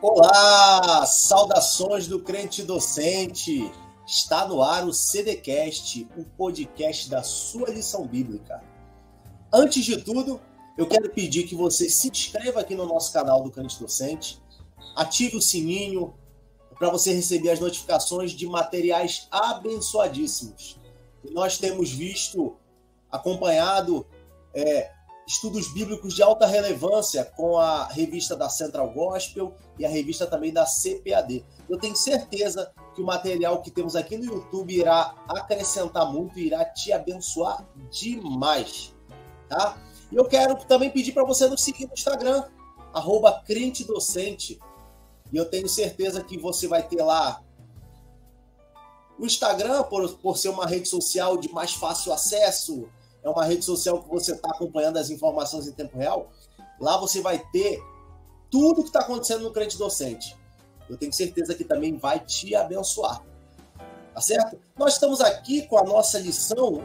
Olá, saudações do crente docente. Está no ar o CDcast, o podcast da sua lição bíblica. Antes de tudo, eu quero pedir que você se inscreva aqui no nosso canal do Crente Docente, ative o sininho para você receber as notificações de materiais abençoadíssimos. E nós temos visto, acompanhado estudos bíblicos de alta relevância com a revista da Central Gospel e a revista também da CPAD. Eu tenho certeza que o material que temos aqui no YouTube irá acrescentar muito e irá te abençoar demais, tá? E eu quero também pedir para você nos seguir no Instagram, @crentedocente. E eu tenho certeza que você vai ter lá o Instagram, por ser uma rede social de mais fácil acesso, é uma rede social que você está acompanhando as informações em tempo real. Lá você vai ter tudo o que está acontecendo no Crente Docente. Eu tenho certeza que também vai te abençoar. Tá certo? Nós estamos aqui com a nossa lição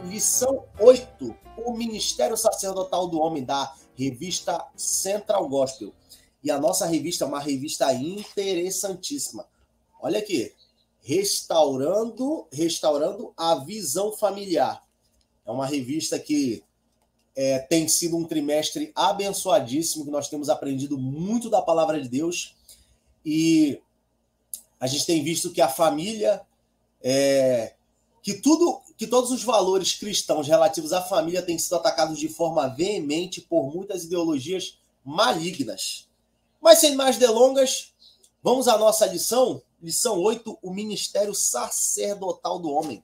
8, o Ministério Sacerdotal do Homem, da revista Central Gospel. E a nossa revista é uma revista interessantíssima. Olha aqui, restaurando a visão familiar. É uma revista que tem sido um trimestre abençoadíssimo, que nós temos aprendido muito da palavra de Deus. E a gente tem visto que a família, que todos os valores cristãos relativos à família têm sido atacados de forma veemente por muitas ideologias malignas. Mas sem mais delongas, vamos à nossa lição 8, o Ministério Sacerdotal do Homem.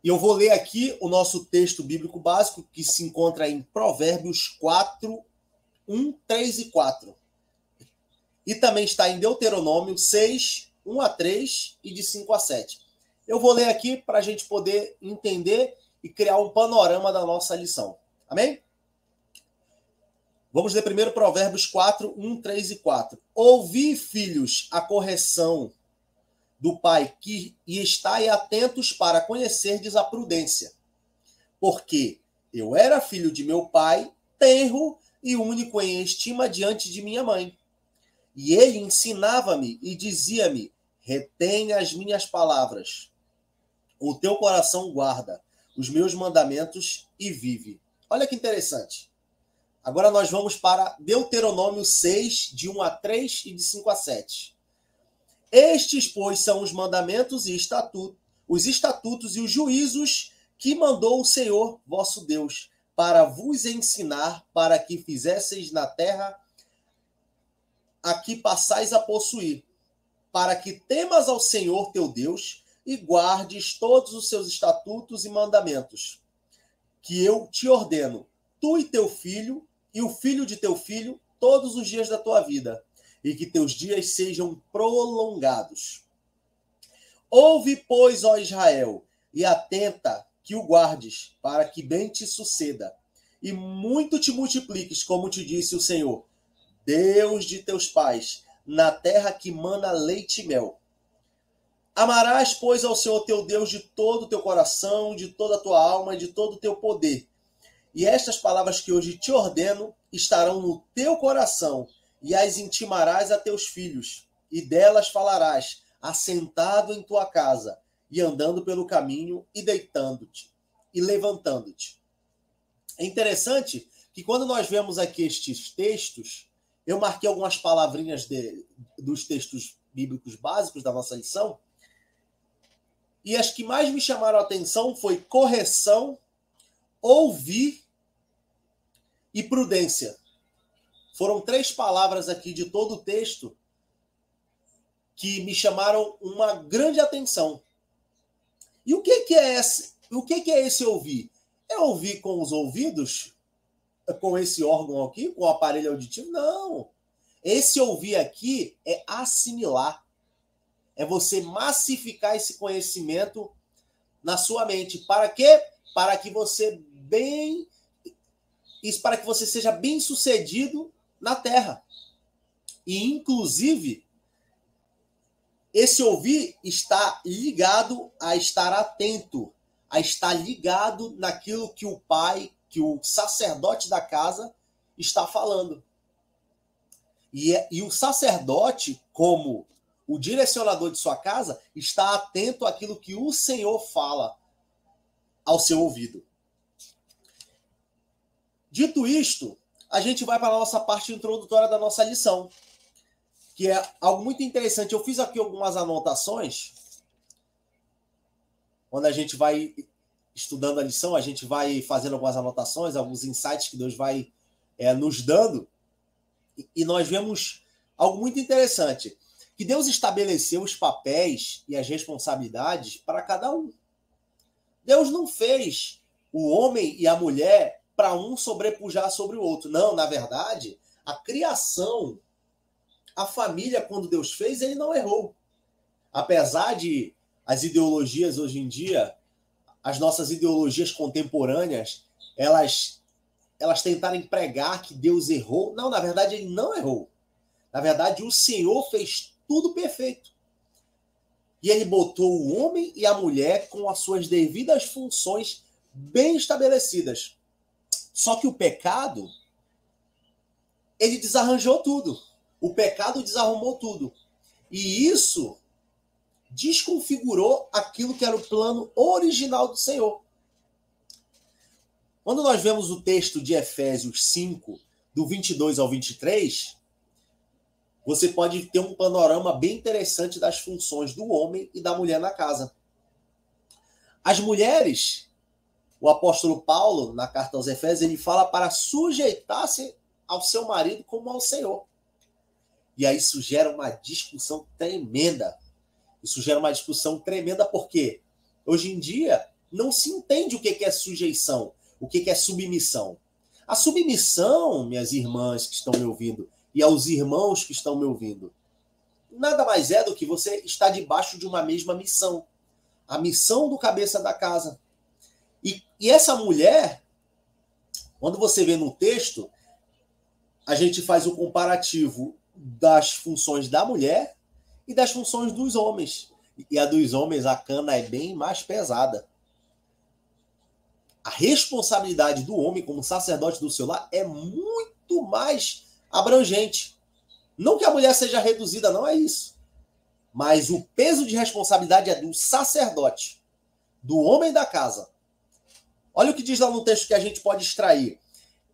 E eu vou ler aqui o nosso texto bíblico básico, que se encontra em Provérbios 4, 1, 3 e 4. E também está em Deuteronômio 6, 1 a 3 e de 5 a 7. Eu vou ler aqui para a gente poder entender e criar um panorama da nossa lição. Amém? Vamos ler primeiro Provérbios 4, 1, 3 e 4. Ouvi, filhos, a correção do pai, e estai atentos para conhecerdes a prudência. Porque eu era filho de meu pai, tenro e único em estima diante de minha mãe. E ele ensinava-me e dizia-me: retém as minhas palavras. O teu coração guarda os meus mandamentos e vive. Olha que interessante. Agora nós vamos para Deuteronômio 6, de 1 a 3 e de 5 a 7. Estes, pois, são os mandamentos e os estatutos e os juízos que mandou o Senhor vosso Deus, para vos ensinar, para que fizesseis na terra a que passais a possuir, para que temas ao Senhor teu Deus e guardes todos os seus estatutos e mandamentos, que eu te ordeno, tu e teu filho, e o filho de teu filho, todos os dias da tua vida, e que teus dias sejam prolongados. Ouve, pois, ó Israel, e atenta que o guardes, para que bem te suceda, e muito te multipliques, como te disse o Senhor, Deus de teus pais, na terra que mana leite e mel. Amarás, pois, ao Senhor teu Deus de todo o teu coração, de toda a tua alma e de todo o teu poder. E estas palavras que hoje te ordeno estarão no teu coração, e as intimarás a teus filhos, e delas falarás, assentado em tua casa, e andando pelo caminho, e deitando-te, e levantando-te. É interessante que quando nós vemos aqui estes textos, eu marquei algumas palavrinhas dos textos bíblicos básicos da nossa lição, e as que mais me chamaram a atenção foi correção, ouvir e prudência. Foram 3 palavras aqui de todo o texto que me chamaram uma grande atenção. E o que é esse ouvir? É ouvir com os ouvidos? Com esse órgão aqui? Com o aparelho auditivo? Não. Esse ouvir aqui é assimilar. É você massificar esse conhecimento na sua mente. Para quê? Para que você seja bem sucedido na terra. E, inclusive, esse ouvir está ligado a estar atento, a estar ligado naquilo que o pai, que o sacerdote da casa está falando. E o sacerdote, como o direcionador de sua casa, está atento àquilo que o Senhor fala ao seu ouvido. Dito isto, a gente vai para a nossa parte introdutória da nossa lição, que é algo muito interessante. Eu fiz aqui algumas anotações, onde a gente vai estudando a lição, a gente vai fazendo algumas anotações, alguns insights que Deus vai nos dando, e nós vemos algo muito interessante, que Deus estabeleceu os papéis e as responsabilidades para cada um. Deus não fez o homem e a mulher para um sobrepujar sobre o outro. Não, na verdade, a criação, a família, quando Deus fez, ele não errou. Apesar de as ideologias hoje em dia, as nossas ideologias contemporâneas, elas tentarem pregar que Deus errou. Não, na verdade, ele não errou. Na verdade, o Senhor fez tudo perfeito. E ele botou o homem e a mulher com as suas devidas funções bem estabelecidas. Só que o pecado, ele desarranjou tudo. O pecado desarrumou tudo. E isso desconfigurou aquilo que era o plano original do Senhor. Quando nós vemos o texto de Efésios 5, do 22 ao 23, você pode ter um panorama bem interessante das funções do homem e da mulher na casa. As mulheres, o apóstolo Paulo, na carta aos Efésios, ele fala para sujeitar-se ao seu marido como ao Senhor. E aí isso gera uma discussão tremenda. Isso gera uma discussão tremenda porque hoje em dia não se entende o que é sujeição, o que é submissão. A submissão, minhas irmãs que estão me ouvindo, e aos irmãos que estão me ouvindo, nada mais é do que você estar debaixo de uma mesma missão. A missão do cabeça da casa. E essa mulher, quando você vê no texto, a gente faz o comparativo das funções da mulher e das funções dos homens. E a dos homens, a cana é bem mais pesada. A responsabilidade do homem como sacerdote do seu lar é muito mais abrangente. Não que a mulher seja reduzida, não é isso. Mas o peso de responsabilidade é do sacerdote, do homem da casa. Olha o que diz lá no texto que a gente pode extrair.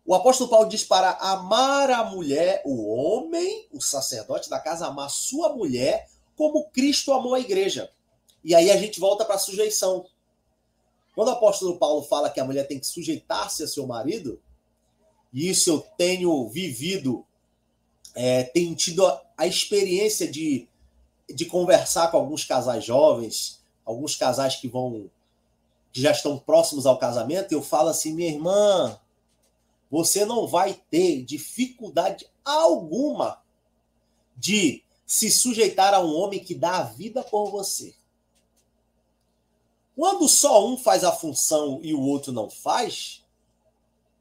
O apóstolo Paulo diz para amar a mulher, o homem, o sacerdote da casa, amar sua mulher como Cristo amou a igreja. E aí a gente volta para a sujeição. Quando o apóstolo Paulo fala que a mulher tem que sujeitar-se a seu marido, e isso eu tenho vivido, tenho tido a experiência de conversar com alguns casais jovens, alguns casais que já estão próximos ao casamento, eu falo assim, minha irmã, você não vai ter dificuldade alguma de se sujeitar a um homem que dá a vida por você. Quando só um faz a função e o outro não faz,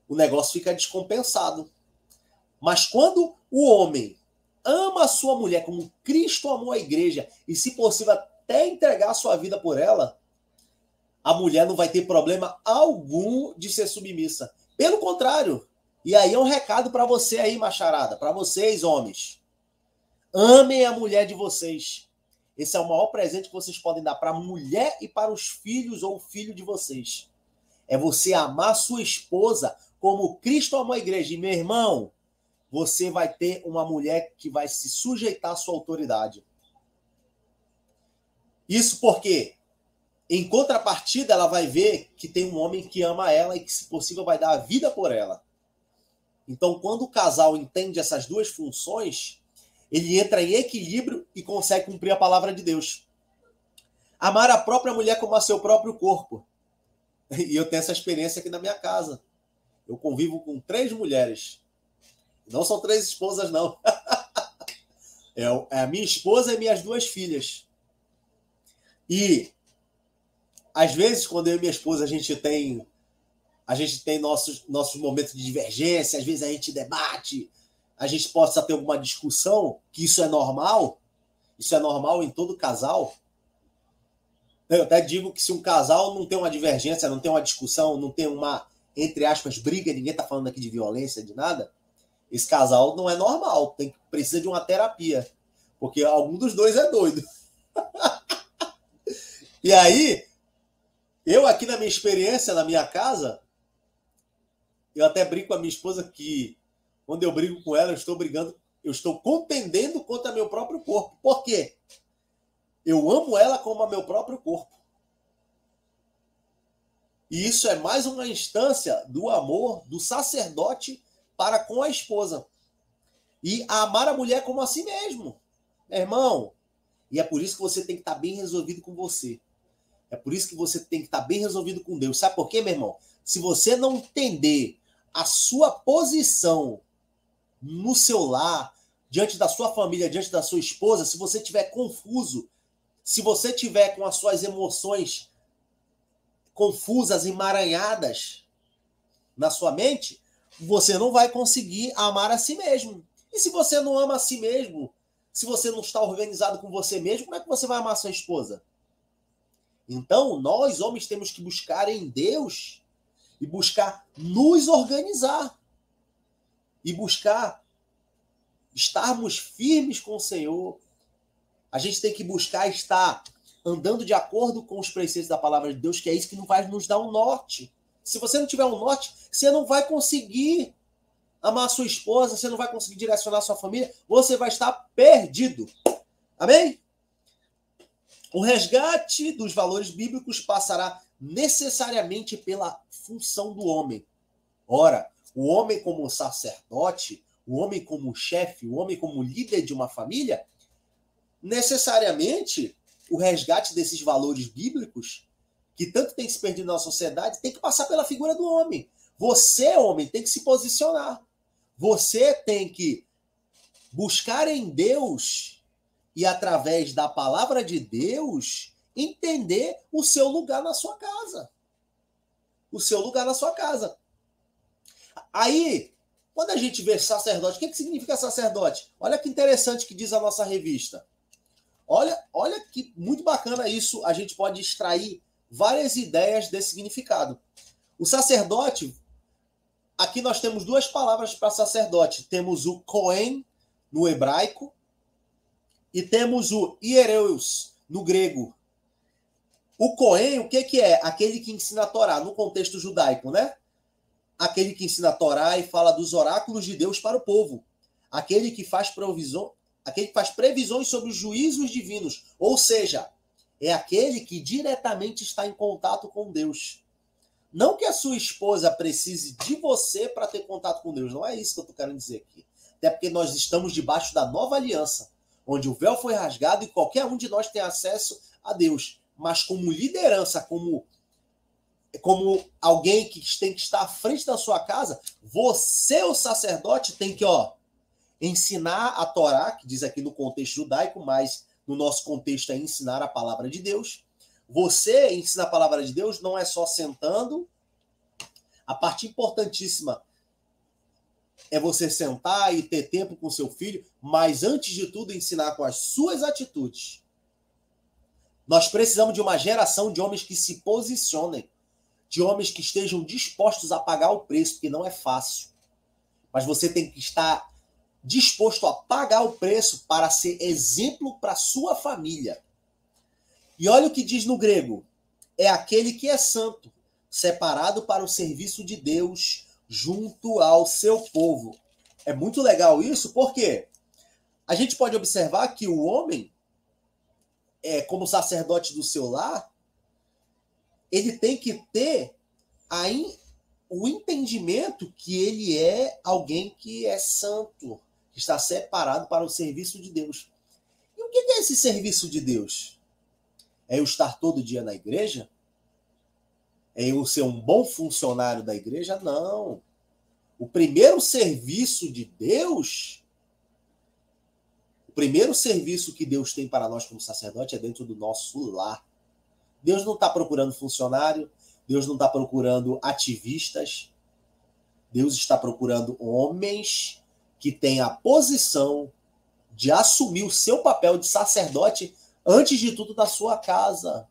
o negócio fica descompensado. Mas quando o homem ama a sua mulher como Cristo amou a igreja e, se possível, até entregar a sua vida por ela, a mulher não vai ter problema algum de ser submissa. Pelo contrário. E aí é um recado para você aí, macharada, para vocês, homens. Amem a mulher de vocês. Esse é o maior presente que vocês podem dar para a mulher e para os filhos ou filho de vocês. É você amar sua esposa como Cristo amou a igreja. E, meu irmão, você vai ter uma mulher que vai se sujeitar à sua autoridade. Isso porque, em contrapartida, ela vai ver que tem um homem que ama ela e que, se possível, vai dar a vida por ela. Então, quando o casal entende essas duas funções, ele entra em equilíbrio e consegue cumprir a palavra de Deus. Amar a própria mulher como a seu próprio corpo. E eu tenho essa experiência aqui na minha casa. Eu convivo com 3 mulheres. Não são 3 esposas, não. É a minha esposa e minhas 2 filhas. E, às vezes, quando eu e minha esposa a gente tem nossos momentos de divergência, às vezes a gente debate, a gente possa ter alguma discussão, que isso é normal em todo casal. Eu até digo que se um casal não tem uma divergência, não tem uma discussão, não tem uma, entre aspas, briga, ninguém está falando aqui de violência, de nada, Esse casal não é normal, precisa de uma terapia, porque algum dos dois é doido. E aí, eu aqui na minha experiência, na minha casa, eu até brinco com a minha esposa que quando eu brigo com ela, eu estou contendendo contra meu próprio corpo. Por quê? Eu amo ela como a meu próprio corpo. E isso é mais uma instância do amor do sacerdote para com a esposa. E amar a mulher como a si mesmo. Meu irmão, e é por isso que você tem que estar bem resolvido com você. É por isso que você tem que estar bem resolvido com Deus. Sabe por quê, meu irmão? Se você não entender a sua posição no seu lar, diante da sua família, diante da sua esposa, se você estiver confuso, se você estiver com as suas emoções confusas, emaranhadas na sua mente, você não vai conseguir amar a si mesmo. E se você não ama a si mesmo, se você não está organizado com você mesmo, como é que você vai amar a sua esposa? Então, nós, homens, temos que buscar em Deus e buscar nos organizar e buscar estarmos firmes com o Senhor. A gente tem que buscar estar andando de acordo com os preceitos da palavra de Deus, que é isso que não vai nos dar um norte. Se você não tiver um norte, você não vai conseguir amar a sua esposa, você não vai conseguir direcionar a sua família, você vai estar perdido. Amém? O resgate dos valores bíblicos passará necessariamente pela função do homem. Ora, o homem como sacerdote, o homem como chefe, o homem como líder de uma família, necessariamente o resgate desses valores bíblicos, que tanto tem se perdido na sociedade, tem que passar pela figura do homem. Você, homem, tem que se posicionar. Você tem que buscar em Deus e, através da palavra de Deus, entender o seu lugar na sua casa. O seu lugar na sua casa. Aí, quando a gente vê sacerdote, o que significa sacerdote? Olha que interessante que diz a nossa revista. Olha que muito bacana isso, a gente pode extrair várias ideias desse significado. O sacerdote, aqui nós temos duas palavras para sacerdote. Temos o Cohen, no hebraico, e temos o Hiereus, no grego. O Cohen, o que é? Aquele que ensina a Torá, no contexto judaico, né? Aquele que ensina a Torá e fala dos oráculos de Deus para o povo. Aquele que faz previsões sobre os juízos divinos. Ou seja, é aquele que diretamente está em contato com Deus. Não que a sua esposa precise de você para ter contato com Deus. Não é isso que eu estou querendo dizer aqui. Até porque nós estamos debaixo da nova aliança, onde o véu foi rasgado e qualquer um de nós tem acesso a Deus. Mas como liderança, como alguém que tem que estar à frente da sua casa, você, o sacerdote, tem que ensinar a Torá, que diz aqui no contexto judaico, mas no nosso contexto é ensinar a palavra de Deus. Você ensina a palavra de Deus não é só sentando. A parte importantíssima é você sentar e ter tempo com seu filho, mas antes de tudo ensinar com as suas atitudes. Nós precisamos de uma geração de homens que se posicionem, de homens que estejam dispostos a pagar o preço, porque não é fácil. Mas você tem que estar disposto a pagar o preço para ser exemplo para sua família. E olha o que diz no grego. É aquele que é santo, separado para o serviço de Deus, junto ao seu povo. É muito legal isso, porque a gente pode observar que o homem, como sacerdote do seu lar, ele tem que ter o entendimento que ele é alguém que é santo, que está separado para o serviço de Deus. E o que é esse serviço de Deus? É eu estar todo dia na igreja? É eu ser um bom funcionário da igreja? Não. O primeiro serviço de Deus, o primeiro serviço que Deus tem para nós como sacerdote é dentro do nosso lar. Deus não está procurando funcionário, Deus não está procurando ativistas, Deus está procurando homens que têm a posição de assumir o seu papel de sacerdote antes de tudo na sua casa.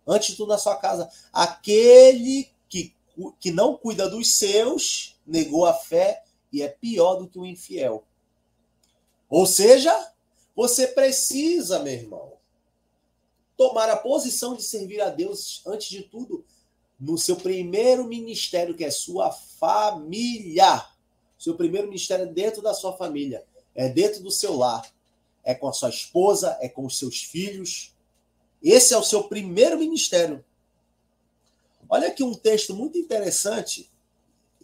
Antes de tudo na sua casa. Aquele que não cuida dos seus, negou a fé e é pior do que o infiel. Ou seja, você precisa, meu irmão, tomar a posição de servir a Deus, antes de tudo, no seu primeiro ministério, que é sua família. Seu primeiro ministério é dentro da sua família, é dentro do seu lar, é com a sua esposa, é com os seus filhos. Esse é o seu primeiro ministério. Olha aqui um texto muito interessante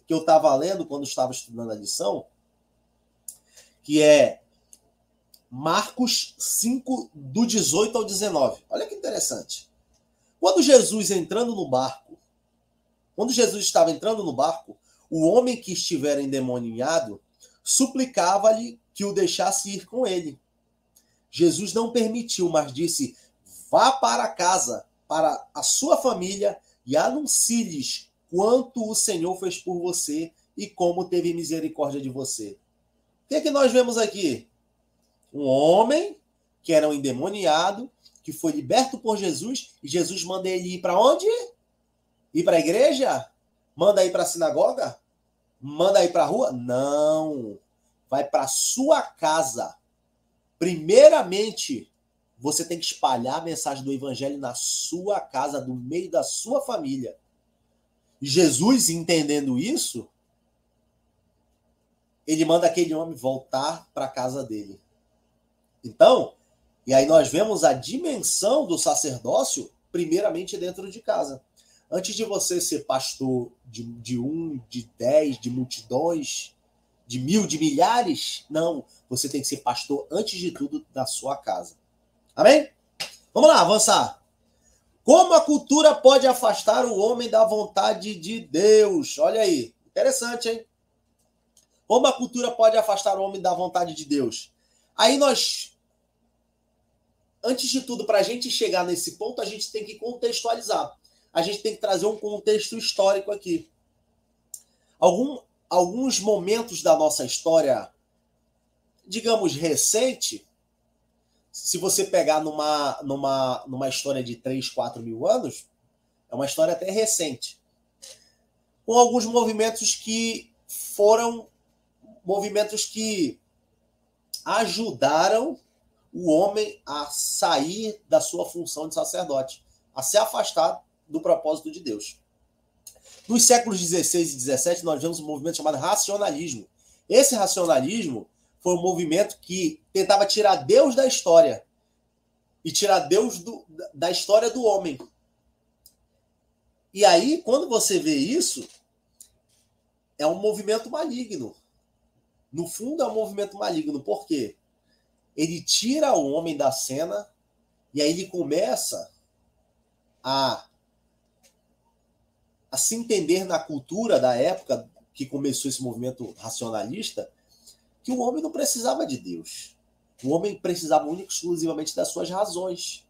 que eu estava lendo quando estava estudando a lição, que é Marcos 5, do 18 ao 19. Olha que interessante. Quando Jesus estava entrando no barco, o homem que estivera endemoniado suplicava-lhe que o deixasse ir com ele. Jesus não permitiu, mas disse: vá para casa, para a sua família, e anuncie-lhes quanto o Senhor fez por você e como teve misericórdia de você. O que é que nós vemos aqui? Um homem que era um endemoniado, que foi liberto por Jesus, e Jesus manda ele ir para onde? Ir para a igreja? Manda ir para a sinagoga? Manda ir para a rua? Não. Vai para a sua casa. Primeiramente, você tem que espalhar a mensagem do evangelho na sua casa, no meio da sua família. E Jesus, entendendo isso, ele manda aquele homem voltar para a casa dele. Então, e aí nós vemos a dimensão do sacerdócio, primeiramente dentro de casa. Antes de você ser pastor de 1, de 10, de multidões, de 1000, de milhares, não. Você tem que ser pastor, antes de tudo, da sua casa. Amém? Vamos lá, avançar. Como a cultura pode afastar o homem da vontade de Deus? Olha aí, interessante, hein? Como a cultura pode afastar o homem da vontade de Deus? Aí nós, antes de tudo, para a gente chegar nesse ponto, a gente tem que contextualizar. A gente tem que trazer um contexto histórico aqui. Alguns momentos da nossa história, digamos, recente, se você pegar numa história de 3, 4 mil anos, é uma história até recente, com alguns movimentos que foram movimentos que ajudaram o homem a sair da sua função de sacerdote, a se afastar do propósito de Deus. Nos séculos 16 e 17, nós vemos um movimento chamado racionalismo. Esse racionalismo foi um movimento que tentava tirar Deus da história e tirar Deus da história do homem. E aí, quando você vê isso, é um movimento maligno. No fundo, é um movimento maligno. Por quê? Ele tira o homem da cena e aí ele começa a se entender na cultura da época que começou esse movimento racionalista, que o homem não precisava de Deus. O homem precisava única e exclusivamente das suas razões.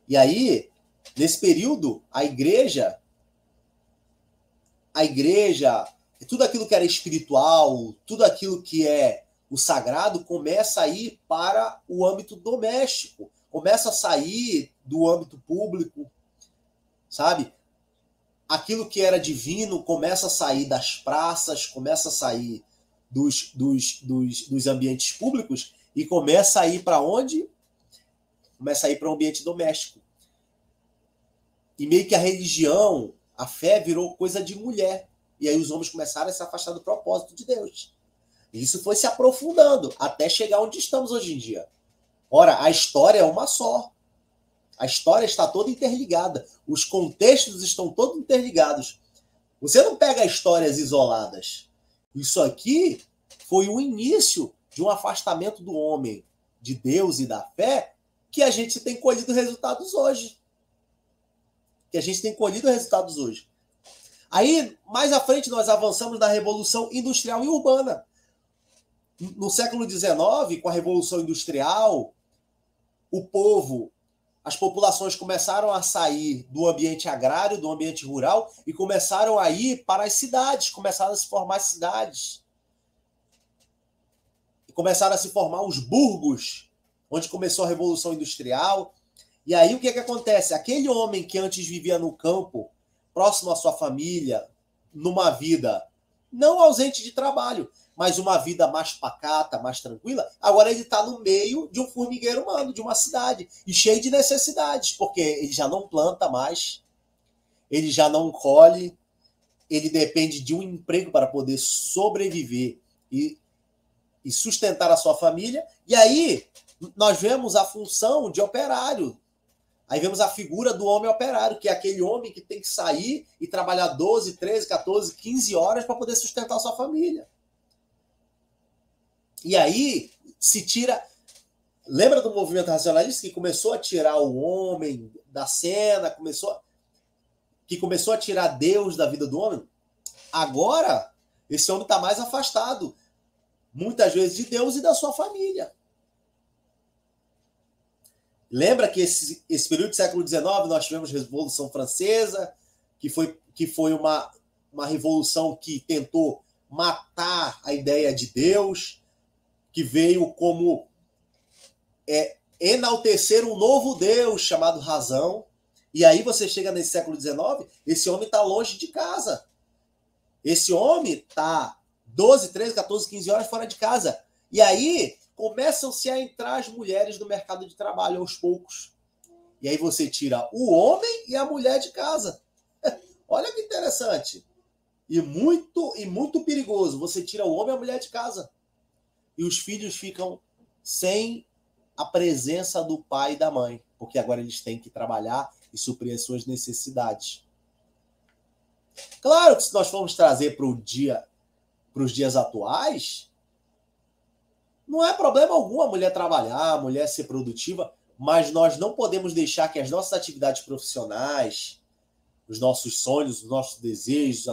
E aí, nesse período, a igreja, tudo aquilo que era espiritual, tudo aquilo que é o sagrado, começa a ir para o âmbito doméstico, começa a sair do âmbito público, sabe? Aquilo que era divino começa a sair das praças, começa a sair dos ambientes públicos e começa a ir para onde? Começa a ir para o ambiente doméstico. E meio que a religião, a fé virou coisa de mulher. E aí os homens começaram a se afastar do propósito de Deus. E isso foi se aprofundando até chegar onde estamos hoje em dia. Ora, a história é uma só. A história está toda interligada. Os contextos estão todos interligados. Você não pega histórias isoladas. Isso aqui foi o início de um afastamento do homem de Deus e da fé que a gente tem colhido resultados hoje. Aí, mais à frente, nós avançamos na Revolução Industrial e Urbana. No século XIX, com a Revolução Industrial, as populações começaram a sair do ambiente agrário, do ambiente rural, e começaram a ir para as cidades, começaram a se formar cidades. E começaram a se formar os burgos, onde começou a Revolução Industrial. E aí o que acontece? Aquele homem que antes vivia no campo, próximo à sua família, numa vida não ausente de trabalho, mas uma vida mais pacata, mais tranquila. Agora ele está no meio de um formigueiro humano, de uma cidade, e cheio de necessidades, porque ele já não planta mais, ele já não colhe, ele depende de um emprego para poder sobreviver e sustentar a sua família. E aí nós vemos a função de operário. Aí vemos a figura do homem operário, que é aquele homem que tem que sair e trabalhar 12, 13, 14, 15 horas para poder sustentar a sua família. E aí se tira... Lembra do movimento racionalista que começou a tirar o homem da cena, que começou a tirar Deus da vida do homem? Agora, esse homem está mais afastado, muitas vezes, de Deus e da sua família. Lembra que esse período do século XIX nós tivemos a Revolução Francesa, que foi uma revolução que tentou matar a ideia de Deus, que veio como enaltecer um novo Deus chamado razão. E aí você chega nesse século XIX, esse homem está longe de casa. Esse homem está 12, 13, 14, 15 horas fora de casa. E aí começam-se a entrar as mulheres no mercado de trabalho aos poucos. E aí você tira o homem e a mulher de casa. Olha que interessante. E muito perigoso. Você tira o homem e a mulher de casa. E os filhos ficam sem a presença do pai e da mãe. Porque agora eles têm que trabalhar e suprir as suas necessidades. Claro que se nós formos trazer para os dias atuais, não é problema algum a mulher trabalhar, a mulher ser produtiva, mas nós não podemos deixar que as nossas atividades profissionais, os nossos sonhos, os nossos desejos,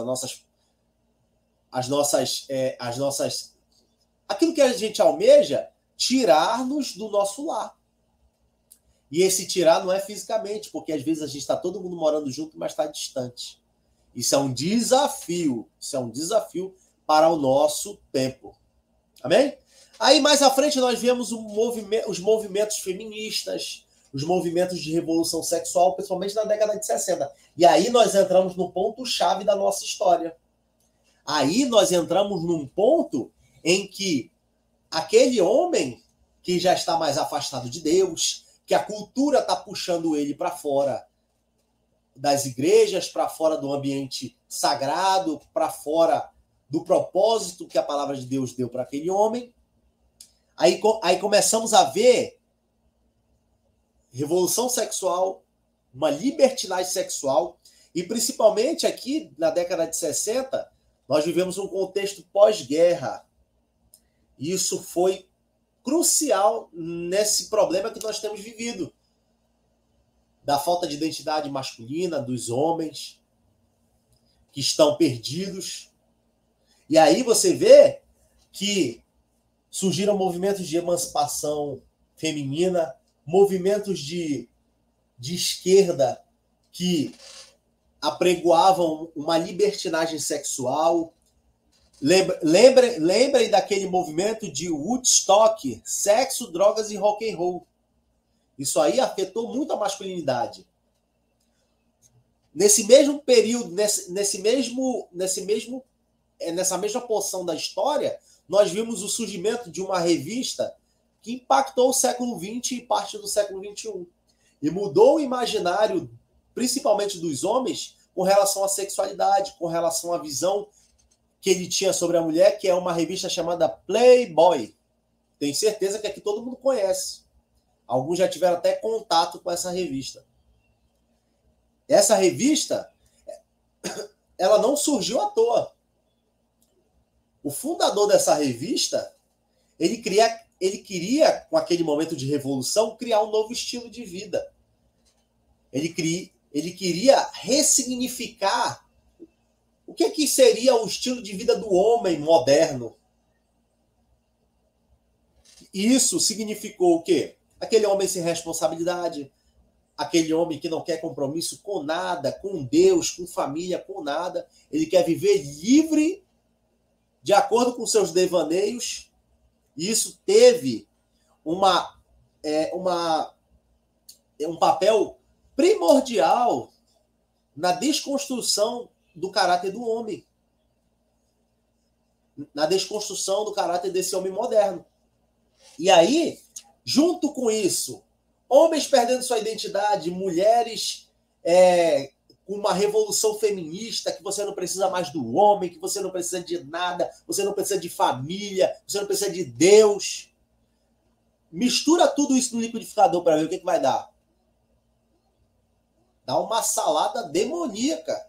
aquilo que a gente almeja, tirar-nos do nosso lar. E esse tirar não é fisicamente, porque às vezes a gente está todo mundo morando junto, mas está distante. Isso é um desafio. Isso é um desafio para o nosso tempo. Amém? Aí mais à frente nós vemos os movimentos feministas, os movimentos de revolução sexual, principalmente na década de 60. E aí nós entramos no ponto-chave da nossa história. Aí nós entramos num ponto em que aquele homem que já está mais afastado de Deus, que a cultura está puxando ele para fora das igrejas, para fora do ambiente sagrado, para fora do propósito que a palavra de Deus deu para aquele homem. Aí começamos a ver revolução sexual, uma libertinagem sexual, e principalmente aqui na década de 60, nós vivemos um contexto pós-guerra. Isso foi crucial nesse problema que nós temos vivido, da falta de identidade masculina dos homens que estão perdidos. E aí você vê que surgiram movimentos de emancipação feminina, movimentos de esquerda que apregoavam uma libertinagem sexual. Lembrem daquele movimento de Woodstock, sexo, drogas e rock and roll. Isso aí afetou muito a masculinidade. Nesse mesmo período, nessa mesma porção da história, nós vimos o surgimento de uma revista que impactou o século XX e parte do século XXI. E mudou o imaginário, principalmente dos homens, com relação à sexualidade, com relação à visão que ele tinha sobre a mulher, que é uma revista chamada Playboy. Tenho certeza que aqui todo mundo conhece. Alguns já tiveram até contato com essa revista. Essa revista, ela não surgiu à toa. O fundador dessa revista, ele queria, com aquele momento de revolução, criar um novo estilo de vida. Ele queria ressignificar o que seria o estilo de vida do homem moderno. Isso significou o quê? Aquele homem sem responsabilidade, aquele homem que não quer compromisso com nada, com Deus, com família, com nada. Ele quer viver livre, de acordo com seus devaneios. E isso teve um papel primordial na desconstrução do caráter do homem. na desconstrução do caráter desse homem moderno. E aí, junto com isso, homens perdendo sua identidade, mulheres com uma revolução feminista, que você não precisa mais do homem, que você não precisa de nada, você não precisa de família, você não precisa de Deus. Mistura tudo isso no liquidificador para ver o que vai dar. Dá uma salada demoníaca.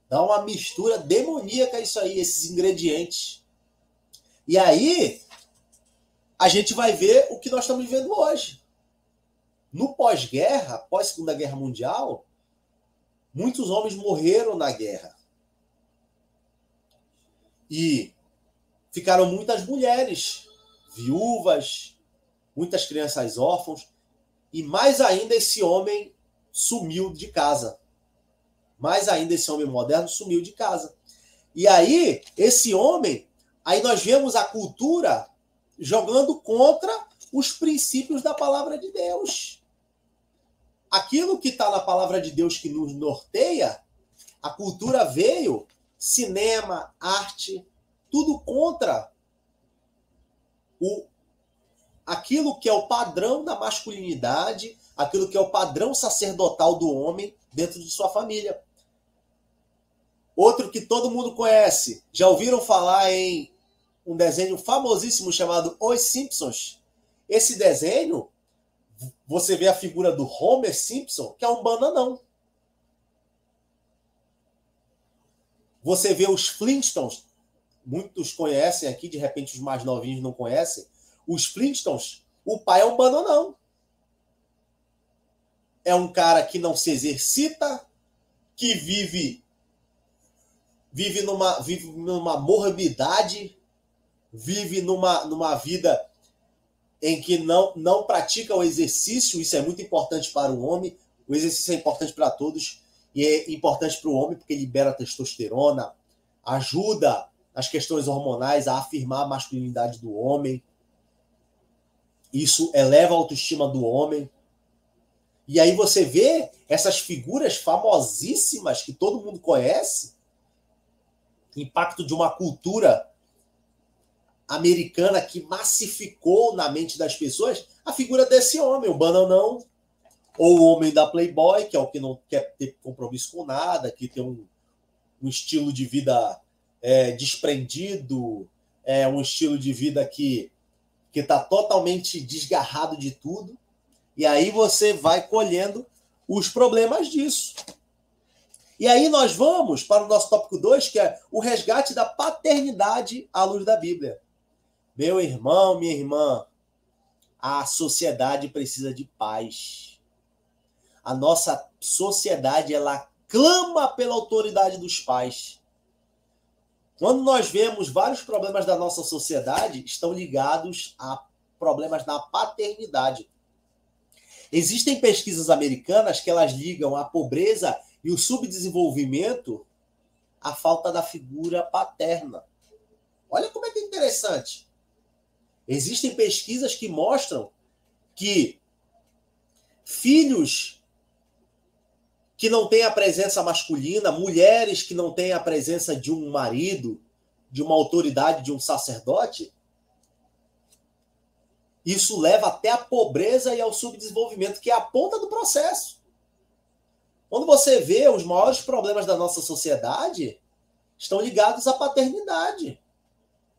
Dá uma mistura demoníaca isso aí, esses ingredientes. E aí, a gente vai ver o que nós estamos vivendo hoje. No pós-guerra, pós-Segunda Guerra Mundial, muitos homens morreram na guerra. E ficaram muitas mulheres viúvas, muitas crianças órfãos, e mais ainda esse homem sumiu de casa. Mais ainda esse homem moderno sumiu de casa. E aí, esse homem, aí nós vemos a cultura jogando contra os princípios da palavra de Deus. Aquilo que está na palavra de Deus que nos norteia, a cultura veio, cinema, arte, tudo contra aquilo que é o padrão da masculinidade, aquilo que é o padrão sacerdotal do homem dentro de sua família. Outro que todo mundo conhece, já ouviram falar em um desenho famosíssimo chamado Os Simpsons? Esse desenho, você vê a figura do Homer Simpson, que é um bananão. Você vê os Flintstones, muitos conhecem aqui, de repente os mais novinhos não conhecem. Os Flintstones, o pai é um bananão. É um cara que não se exercita, que vive numa morbidade, vive numa vida em que não pratica o exercício. Isso é muito importante para o homem. O exercício é importante para todos. E é importante para o homem porque libera testosterona, ajuda as questões hormonais a afirmar a masculinidade do homem. Isso eleva a autoestima do homem. E aí você vê essas figuras famosíssimas que todo mundo conhece, impacto de uma cultura americana que massificou na mente das pessoas a figura desse homem, o bananão, ou o homem da Playboy, que é o que não quer ter compromisso com nada, que tem um estilo de vida desprendido, um estilo de vida que está totalmente desgarrado de tudo. E aí você vai colhendo os problemas disso. E aí nós vamos para o nosso tópico 2, que é o resgate da paternidade à luz da Bíblia. Meu irmão, minha irmã, a sociedade precisa de paz. A nossa sociedade, ela clama pela autoridade dos pais. Quando nós vemos vários problemas da nossa sociedade, estão ligados a problemas na paternidade. Existem pesquisas americanas que elas ligam a pobreza e o subdesenvolvimento à falta da figura paterna. Olha como é que é interessante. Existem pesquisas que mostram que filhos que não têm a presença masculina, mulheres que não têm a presença de um marido, de uma autoridade, de um sacerdote, isso leva até a pobreza e ao subdesenvolvimento, que é a ponta do processo. Quando você vê os maiores problemas da nossa sociedade, estão ligados à paternidade.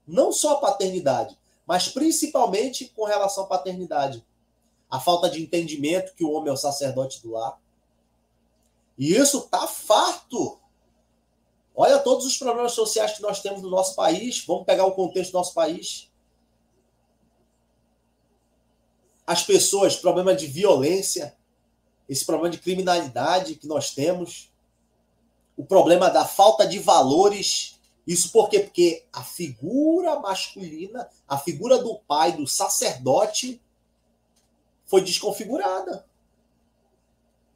Não só à paternidade, mas principalmente com relação à paternidade. A falta de entendimento que o homem é o sacerdote do lar. E isso está farto. Olha todos os problemas sociais que nós temos no nosso país. Vamos pegar o contexto do nosso país. As pessoas, problema de violência, esse problema de criminalidade que nós temos, o problema da falta de valores. Isso por quê? Porque a figura masculina, a figura do pai, do sacerdote, foi desconfigurada.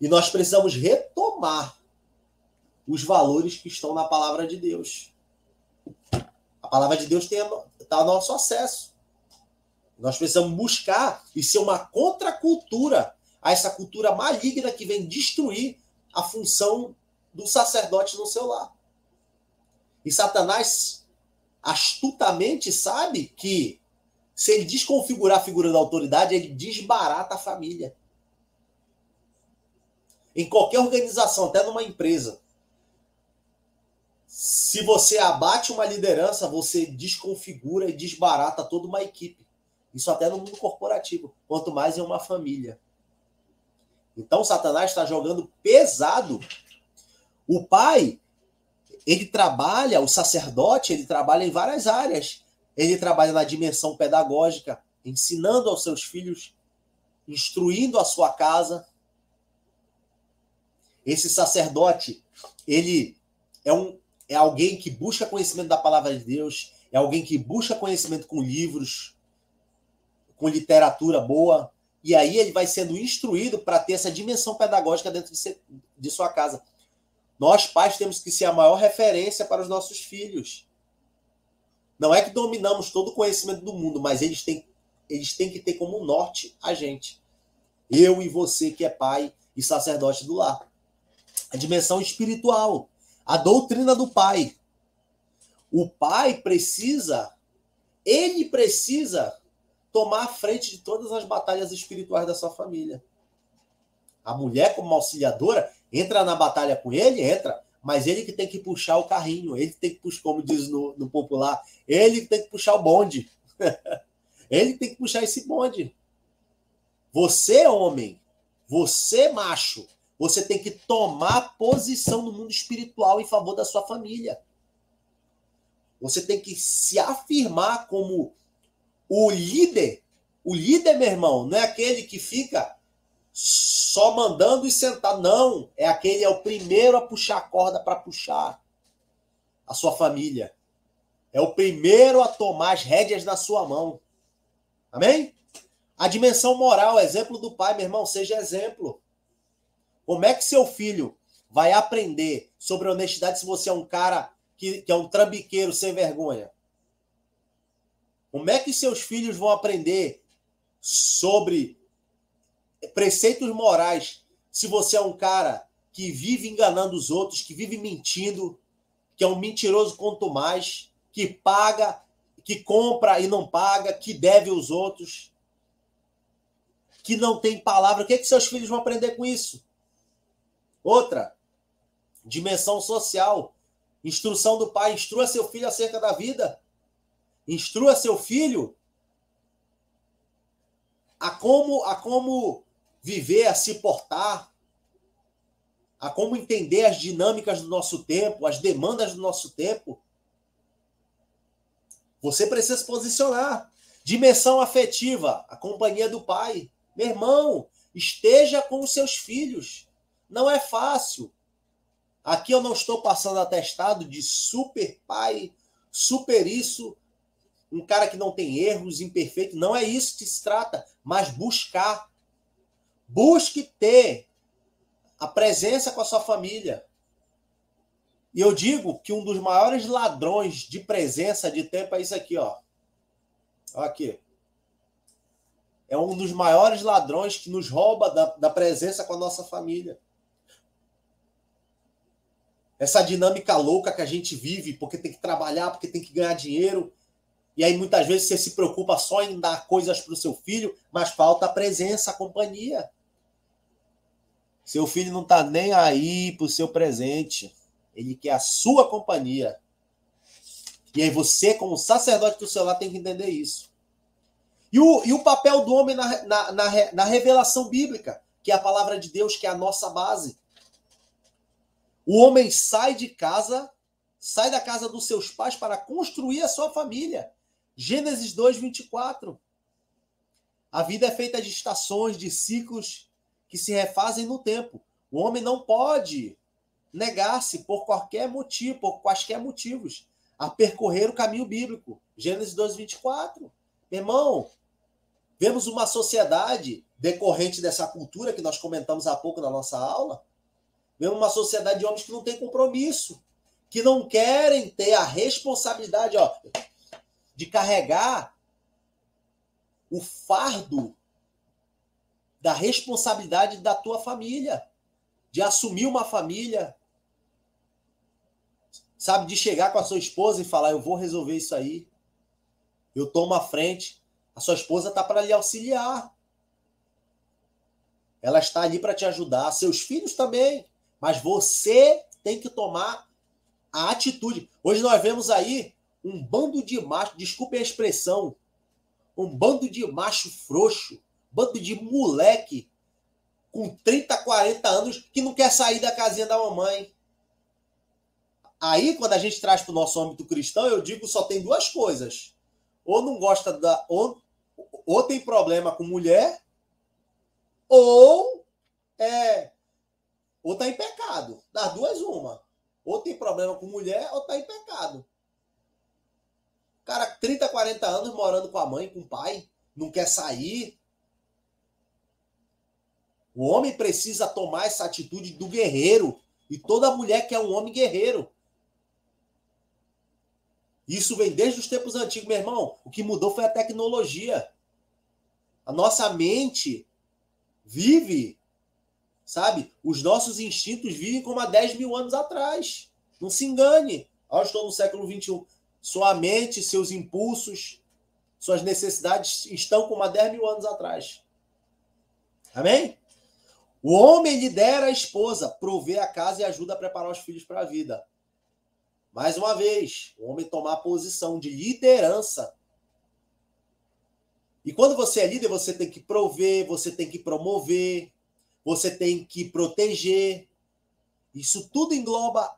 E nós precisamos retomar os valores que estão na palavra de Deus. A palavra de Deus está ao nosso acesso. Nós precisamos buscar e ser uma contracultura a essa cultura maligna que vem destruir a função do sacerdote no seu lar. E Satanás astutamente sabe que se ele desconfigurar a figura da autoridade, ele desbarata a família. Em qualquer organização, até numa empresa, se você abate uma liderança, você desconfigura e desbarata toda uma equipe. Isso até no mundo corporativo, quanto mais em uma família. Então, Satanás está jogando pesado. O pai, ele trabalha, o sacerdote, ele trabalha em várias áreas. Ele trabalha na dimensão pedagógica, ensinando aos seus filhos, instruindo a sua casa. Esse sacerdote, ele é alguém que busca conhecimento da palavra de Deus, é alguém que busca conhecimento com livros, com literatura boa, e aí ele vai sendo instruído para ter essa dimensão pedagógica dentro de sua casa. Nós, pais, temos que ser a maior referência para os nossos filhos. Não é que dominamos todo o conhecimento do mundo, mas eles têm que ter como norte a gente. Eu e você, que é pai e sacerdote do lar. A dimensão espiritual. A doutrina do pai. O pai precisa tomar a frente de todas as batalhas espirituais da sua família. A mulher, como auxiliadora, entra na batalha com ele, mas ele que tem que puxar o carrinho, ele que tem que puxar, como diz no popular, ele que tem que puxar o bonde. Ele que tem que puxar esse bonde. Você, homem, você, macho, você tem que tomar posição no mundo espiritual em favor da sua família. Você tem que se afirmar como o líder. O líder, meu irmão, não é aquele que fica só mandando e sentado. Não, é o primeiro a puxar a corda para puxar a sua família. É o primeiro a tomar as rédeas na sua mão. Amém? A dimensão moral, exemplo do pai, meu irmão, seja exemplo. Como é que seu filho vai aprender sobre honestidade se você é um cara que é um trambiqueiro sem vergonha? Como é que seus filhos vão aprender sobre preceitos morais se você é um cara que vive enganando os outros, que vive mentindo, que é um mentiroso quanto mais, que paga, que compra e não paga, que deve aos outros, que não tem palavra? O que é que seus filhos vão aprender com isso? Outra, dimensão social. Instrução do pai. Instrua seu filho acerca da vida. Instrua seu filho a como viver, a se portar, a como entender as dinâmicas do nosso tempo, as demandas do nosso tempo. Você precisa se posicionar. Dimensão afetiva, a companhia do pai. Meu irmão, esteja com os seus filhos. Não é fácil. Aqui eu não estou passando atestado de super pai, super isso, um cara que não tem erros, imperfeito. Não é isso que se trata, mas buscar. Busque ter a presença com a sua família. E eu digo que um dos maiores ladrões de presença de tempo é isso aqui, ó. Olha aqui. É um dos maiores ladrões que nos rouba da presença com a nossa família. Essa dinâmica louca que a gente vive, porque tem que trabalhar, porque tem que ganhar dinheiro. E aí muitas vezes você se preocupa só em dar coisas para o seu filho, mas falta a presença, a companhia. Seu filho não está nem aí para o seu presente. Ele quer a sua companhia. E aí você, como sacerdote do seu lar, tem que entender isso. E o papel do homem na revelação bíblica, que é a palavra de Deus, que é a nossa base. O homem sai da casa dos seus pais para construir a sua família. Gênesis 2:24. A vida é feita de estações, de ciclos que se refazem no tempo. O homem não pode negar-se por quaisquer motivos, a percorrer o caminho bíblico. Gênesis 2:24. Meu irmão, vemos uma sociedade decorrente dessa cultura que nós comentamos há pouco na nossa aula. Vemos uma sociedade de homens que não tem compromisso, que não querem ter a responsabilidade, de carregar o fardo da responsabilidade da tua família, de assumir uma família. sabe, de chegar com a sua esposa e falar, eu vou resolver isso aí, eu tomo a frente. A sua esposa está para lhe auxiliar. Ela está ali para te ajudar. Seus filhos também. Mas você tem que tomar a atitude. Hoje nós vemos aí um bando de macho, desculpe a expressão, um bando de macho frouxo, bando de moleque com 30, 40 anos que não quer sair da casinha da mamãe. Aí, quando a gente traz para o nosso âmbito cristão, eu digo só tem duas coisas. Ou não gosta da... Ou tem problema com mulher, ou tá em pecado. Das duas, uma. Ou tem problema com mulher, ou tá em pecado. Cara, 30, 40 anos morando com a mãe, com o pai, não quer sair. O homem precisa tomar essa atitude do guerreiro. E toda mulher quer um homem guerreiro. Isso vem desde os tempos antigos, meu irmão. O que mudou foi a tecnologia. A nossa mente vive, sabe? Os nossos instintos vivem como há 10 mil anos atrás. Não se engane. Eu estou no século XXI. Sua mente, seus impulsos, suas necessidades estão como há 10 mil anos atrás. Amém? O homem lidera a esposa, provê a casa e ajuda a preparar os filhos para a vida. Mais uma vez, o homem tomar a posição de liderança. E quando você é líder, você tem que prover, você tem que promover, você tem que proteger. Isso tudo engloba.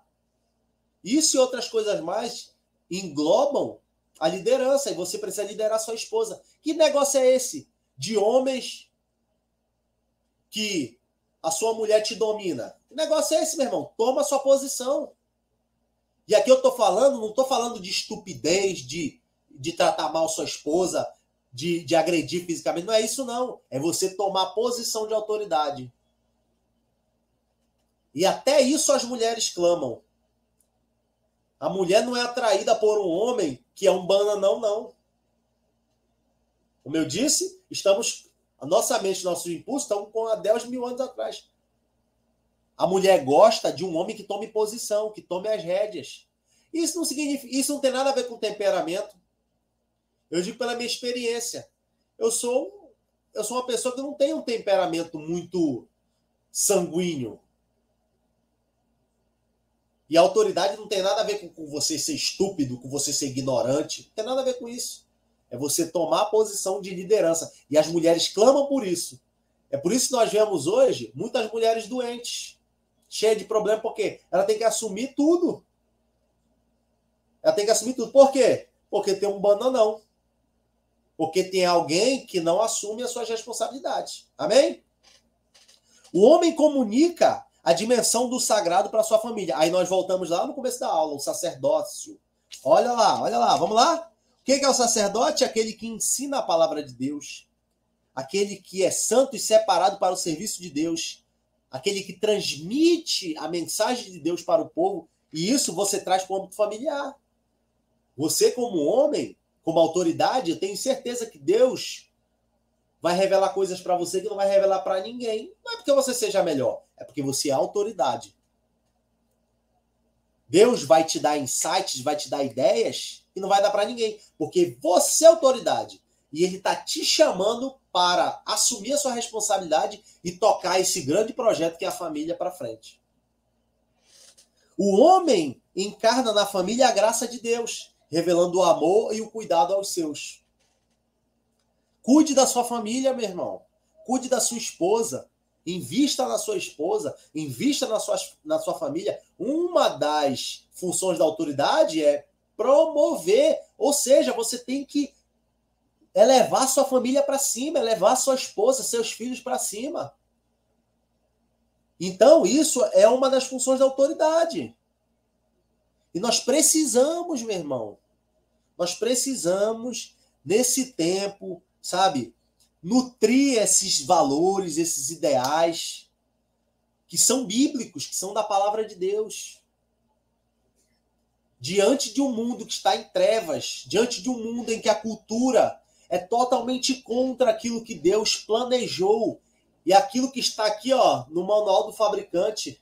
Isso e outras coisas mais englobam a liderança. E você precisa liderar sua esposa. Que negócio é esse? De homens que a sua mulher te domina. Que negócio é esse, meu irmão? Toma a sua posição. E aqui eu estou falando, não estou falando de estupidez, de tratar mal sua esposa, de agredir fisicamente. Não é isso, não. É você tomar posição de autoridade. E até isso as mulheres clamam. A mulher não é atraída por um homem que é um bananão, não. Como eu disse, a nossa mente, nossos impulsos estão com há 10 mil anos atrás. A mulher gosta de um homem que tome posição, que tome as rédeas. Isso não tem nada a ver com temperamento. Eu digo pela minha experiência. Eu sou uma pessoa que não tem um temperamento muito sanguíneo. E a autoridade não tem nada a ver com você ser estúpido, com você ser ignorante. Não tem nada a ver com isso. É você tomar a posição de liderança. E as mulheres clamam por isso. É por isso que nós vemos hoje muitas mulheres doentes, cheias de problema, porque ela tem que assumir tudo. Ela tem que assumir tudo. Por quê? Porque tem um bananão. Porque tem alguém que não assume as suas responsabilidades. Amém? O homem comunica a dimensão do sagrado para sua família. Aí nós voltamos lá no começo da aula, o sacerdócio. Olha lá, vamos lá? O que é o sacerdote? Aquele que ensina a palavra de Deus. Aquele que é santo e separado para o serviço de Deus. Aquele que transmite a mensagem de Deus para o povo. E isso você traz para o âmbito familiar. Você, como homem, como autoridade, eu tenho certeza que Deus vai revelar coisas para você que não vai revelar para ninguém. Não é porque você seja melhor, é porque você é autoridade. Deus vai te dar insights, vai te dar ideias e não vai dar para ninguém, porque você é autoridade. E ele está te chamando para assumir a sua responsabilidade e tocar esse grande projeto que é a família para frente. O homem encarna na família a graça de Deus, revelando o amor e o cuidado aos seus. Cuide da sua família, meu irmão. Cuide da sua esposa. Invista na sua esposa. Invista na sua família. Uma das funções da autoridade é promover. Ou seja, você tem que elevar sua família para cima, elevar sua esposa, seus filhos para cima. Então, isso é uma das funções da autoridade. E nós precisamos, meu irmão, nós precisamos, nesse tempo, sabe, nutrir esses valores, esses ideais que são bíblicos, que são da palavra de Deus. Diante de um mundo que está em trevas, diante de um mundo em que a cultura é totalmente contra aquilo que Deus planejou e aquilo que está aqui, no manual do fabricante,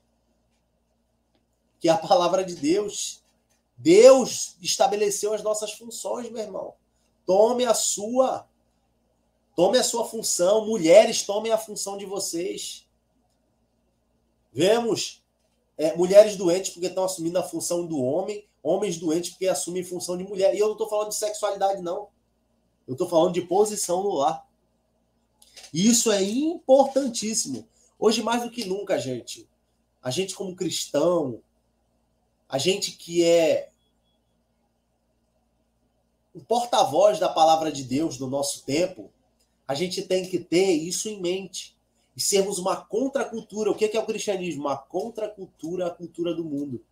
que é a palavra de Deus. Deus estabeleceu as nossas funções, meu irmão. Tome a sua função. Mulheres, tomem a função de vocês. Vemos mulheres doentes porque estão assumindo a função do homem, homens doentes porque assumem a função de mulher. E eu não estou falando de sexualidade, não. Eu estou falando de posição no lar. E isso é importantíssimo. Hoje, mais do que nunca, gente, a gente como cristão, a gente que é o porta-voz da palavra de Deus no nosso tempo, a gente tem que ter isso em mente. E sermos uma contracultura. O que é o cristianismo? Uma contracultura à cultura do mundo.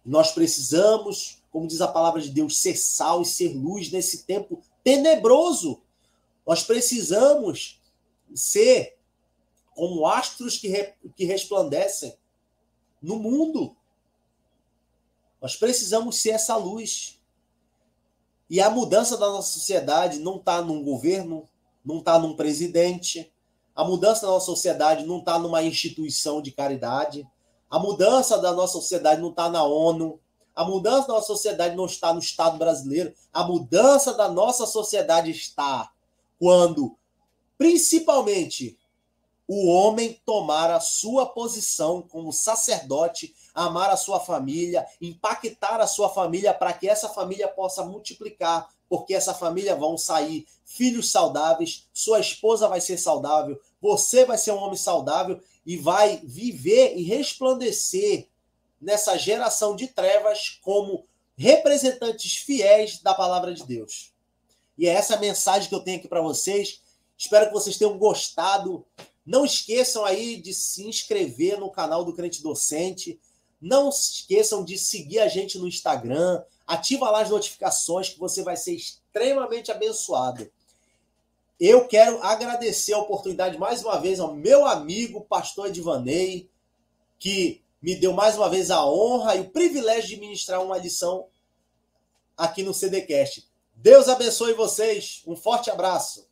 Nós precisamos, como diz a palavra de Deus, ser sal e ser luz nesse tempo tenebroso. Nós precisamos ser como astros que resplandecem no mundo. Nós precisamos ser essa luz. E a mudança da nossa sociedade não está num governo, não está num presidente. A mudança da nossa sociedade não está numa instituição de caridade. A mudança da nossa sociedade não está na ONU. A mudança da nossa sociedade não está no Estado brasileiro. A mudança da nossa sociedade está quando, principalmente, o homem tomar a sua posição como sacerdote, amar a sua família, impactar a sua família para que essa família possa multiplicar, porque essa família vão sair filhos saudáveis, sua esposa vai ser saudável, você vai ser um homem saudável e vai viver e resplandecer nessa geração de trevas como representantes fiéis da palavra de Deus. E é essa a mensagem que eu tenho aqui para vocês. Espero que vocês tenham gostado. Não esqueçam aí de se inscrever no canal do Crente Docente. Não se esqueçam de seguir a gente no Instagram. Ativa lá as notificações que você vai ser extremamente abençoado. Eu quero agradecer a oportunidade mais uma vez ao meu amigo, pastor Edvanei, que me deu mais uma vez a honra e o privilégio de ministrar uma lição aqui no CDcast. Deus abençoe vocês. Um forte abraço.